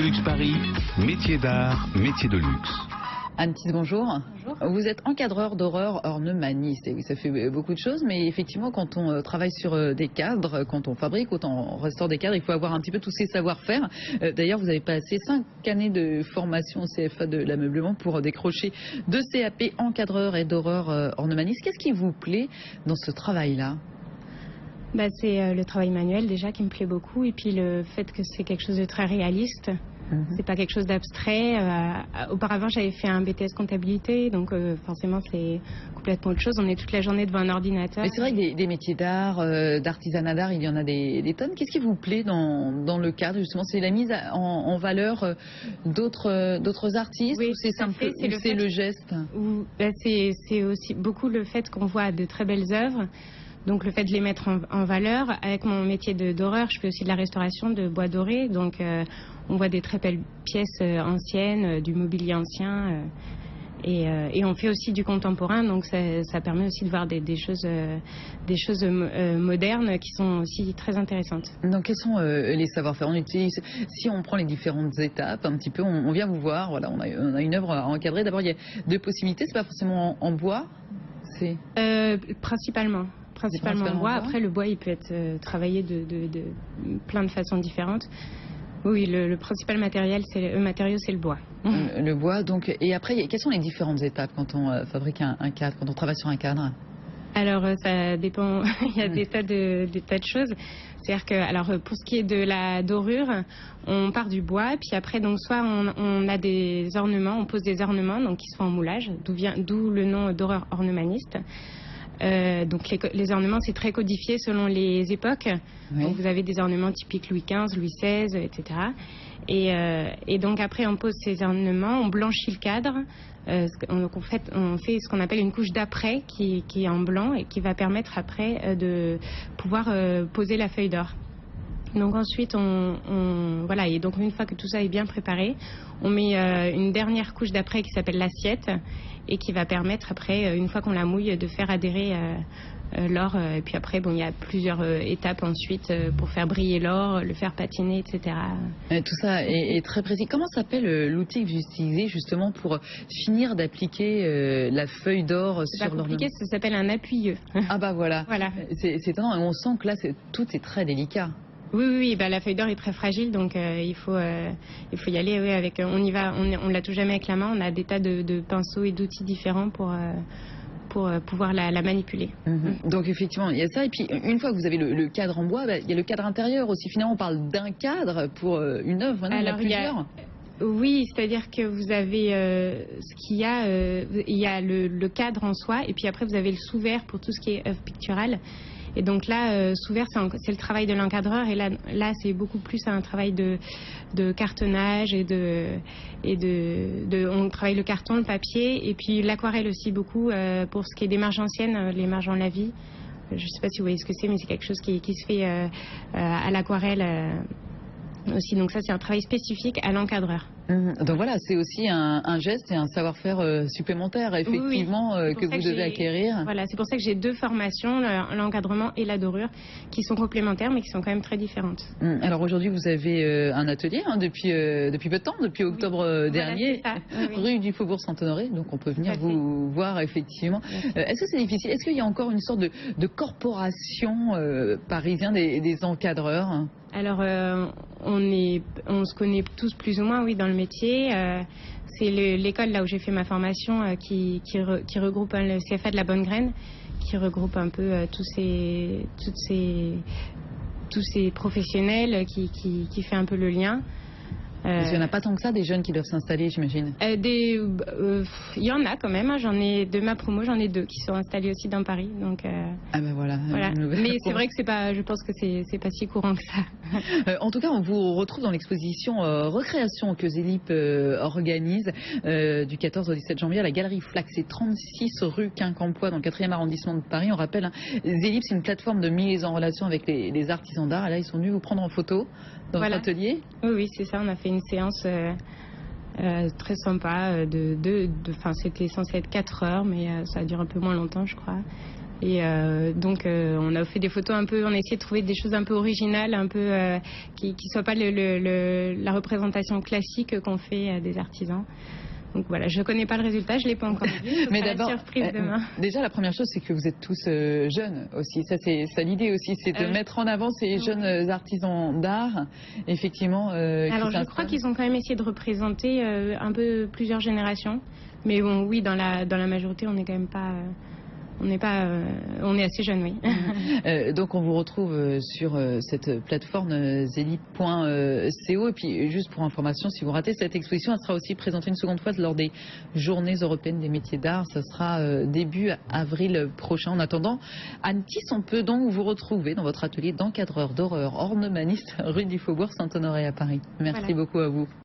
Luxe Paris, métier d'art, métier de luxe. Anne Tisse, bonjour. Bonjour. Vous êtes encadreur d'horreur ornemaniste. Et oui, ça fait beaucoup de choses, mais effectivement, quand on travaille sur des cadres, quand on fabrique, quand on restaure des cadres, il faut avoir un petit peu tous ces savoir-faire. D'ailleurs, vous avez passé 5 années de formation au CFA de l'ameublement pour décrocher 2 CAP encadreur et d'horreur ornemaniste. Qu'est-ce qui vous plaît dans ce travail-là ? C'est le travail manuel déjà qui me plaît beaucoup, et puis le fait que c'est quelque chose de très réaliste. C'est pas quelque chose d'abstrait. Auparavant, j'avais fait un BTS comptabilité, donc forcément, c'est complètement autre chose. On est toute la journée devant un ordinateur. Mais c'est vrai que des métiers d'art, d'artisanat d'art, il y en a des tonnes. Qu'est-ce qui vous plaît dans le cadre, justement? C'est la mise en valeur d'autres artistes, Oui, ou c'est simple, c'est le geste? C'est aussi beaucoup le fait qu'on voit de très belles œuvres. Donc le fait de les mettre en valeur. Avec mon métier d'horreur, je fais aussi de la restauration de bois doré. Donc on voit des très belles pièces anciennes, du mobilier ancien. Et on fait aussi du contemporain. Donc ça permet aussi de voir des choses modernes qui sont aussi très intéressantes. Donc quels sont les savoir-faire? On utilise, si on prend les différentes étapes un petit peu, on vient vous voir, voilà, on a une œuvre à encadrer. D'abord, il y a 2 possibilités. C'est pas forcément en bois, c'est principalement en bois. Après, le bois, il peut être travaillé de plein de façons différentes. Oui, le principal matériau, c'est le bois. Le bois, donc. Et après, quelles sont les différentes étapes quand on fabrique un cadre, quand on travaille sur un cadre? Alors, ça dépend. Il y a des tas de choses. C'est-à-dire que, alors, pour ce qui est de la dorure, on part du bois, puis après, donc, soit on a des ornements, on pose des ornements, donc qui sont en moulage, d'où le nom d'horreur ornemaniste. Donc les ornements, c'est très codifié selon les époques. Oui. Donc vous avez des ornements typiques Louis XV, Louis XVI, etc. Et donc après on pose ces ornements, on blanchit le cadre. Donc on fait ce qu'on appelle une couche d'après qui est en blanc et qui va permettre après de pouvoir poser la feuille d'or. Donc ensuite, voilà, et donc une fois que tout ça est bien préparé, on met une dernière couche d'après qui s'appelle l'assiette et qui va permettre après, une fois qu'on la mouille, de faire adhérer l'or. Et puis après, bon, il y a plusieurs étapes ensuite pour faire briller l'or, le faire patiner, etc. Tout ça est très précis. Comment s'appelle l'outil que vous utilisez justement pour finir d'appliquer la feuille d'or sur l'ornement? C'est pas compliqué, ça s'appelle un appuyeux. Ah bah voilà. Voilà. C'est étonnant, et on sent que là, tout est très délicat. Oui, la feuille d'or est très fragile, donc il faut y aller. Oui, avec, on y va, on la touche jamais avec la main. On a des tas de pinceaux et d'outils différents pour pouvoir la manipuler. Donc effectivement, il y a ça. Et puis une fois que vous avez le cadre en bois, il y a le cadre intérieur aussi. Finalement, on parle d'un cadre pour une œuvre. Maintenant, il y en a plusieurs. Oui, c'est-à-dire que vous avez il y a le cadre en soi, et puis après vous avez le sous-verre pour tout ce qui est œuvre picturale. Et donc là, sous-verre, c'est le travail de l'encadreur, et là c'est beaucoup plus un travail de cartonnage on travaille le carton, le papier, et puis l'aquarelle aussi beaucoup pour ce qui est des marges anciennes, les marges en lavis. Je ne sais pas si vous voyez ce que c'est, mais c'est quelque chose qui se fait à l'aquarelle aussi. Donc ça, c'est un travail spécifique à l'encadreur. Donc voilà, c'est aussi un geste et un savoir-faire supplémentaire, effectivement, que vous devez acquérir. Voilà, c'est pour ça que j'ai 2 formations, l'encadrement et la dorure, qui sont complémentaires, mais qui sont quand même très différentes. Alors aujourd'hui, vous avez un atelier depuis peu de temps, depuis octobre dernier, rue du Faubourg Saint-Honoré, donc on peut venir vous voir, effectivement. Est-ce que c'est difficile? Est-ce qu'il y a encore une sorte de corporation parisienne des encadreurs? Alors, on se connaît tous plus ou moins, oui, dans le métier. C'est l'école là où j'ai fait ma formation qui regroupe le CFA de la Bonne Graine, qui regroupe un peu tous ces professionnels, qui fait un peu le lien. Parce qu'il n'y en a pas tant que ça, des jeunes qui doivent s'installer, j'imagine. Il y en a quand même. De ma promo, j'en ai 2 qui sont installés aussi dans Paris. Donc, ah ben voilà. Mais c'est vrai que je pense que c'est pas si courant que ça. En tout cas, on vous retrouve dans l'exposition Recréation que Zélip organise du 14 au 17 janvier à la Galerie Flax. C'est 36 rue Quincampoix dans le 4e arrondissement de Paris. On rappelle, Zélip, c'est une plateforme de mise en relation avec les artisans d'art. Et là, ils sont venus vous prendre en photo dans votre atelier. Oui, c'est ça. On a fait une séance très sympa. C'était censé être 4 heures, mais ça a duré un peu moins longtemps, je crois. Et donc on a fait des photos un peu, on a essayé de trouver des choses un peu originales, un peu qui soient pas la représentation classique qu'on fait des artisans. Donc voilà, je connais pas le résultat, je l'ai pas encore vu. Mais d'abord, surprise demain. Déjà la première chose, c'est que vous êtes tous jeunes aussi. Ça c'est l'idée aussi, c'est de mettre en avant ces jeunes artisans d'art. Effectivement. Alors je crois qu'ils ont quand même essayé de représenter un peu plusieurs générations. Mais bon, oui, dans la majorité, on n'est quand même pas. On est assez jeune, oui. Donc on vous retrouve sur cette plateforme zélite.co. Et puis juste pour information, si vous ratez cette exposition, elle sera aussi présentée une seconde fois lors des Journées européennes des métiers d'art. Ça sera début avril prochain. En attendant, Anne Tys, on peut donc vous retrouver dans votre atelier d'encadreur d'horreur ornemaniste rue du Faubourg Saint-Honoré à Paris. Merci beaucoup à vous.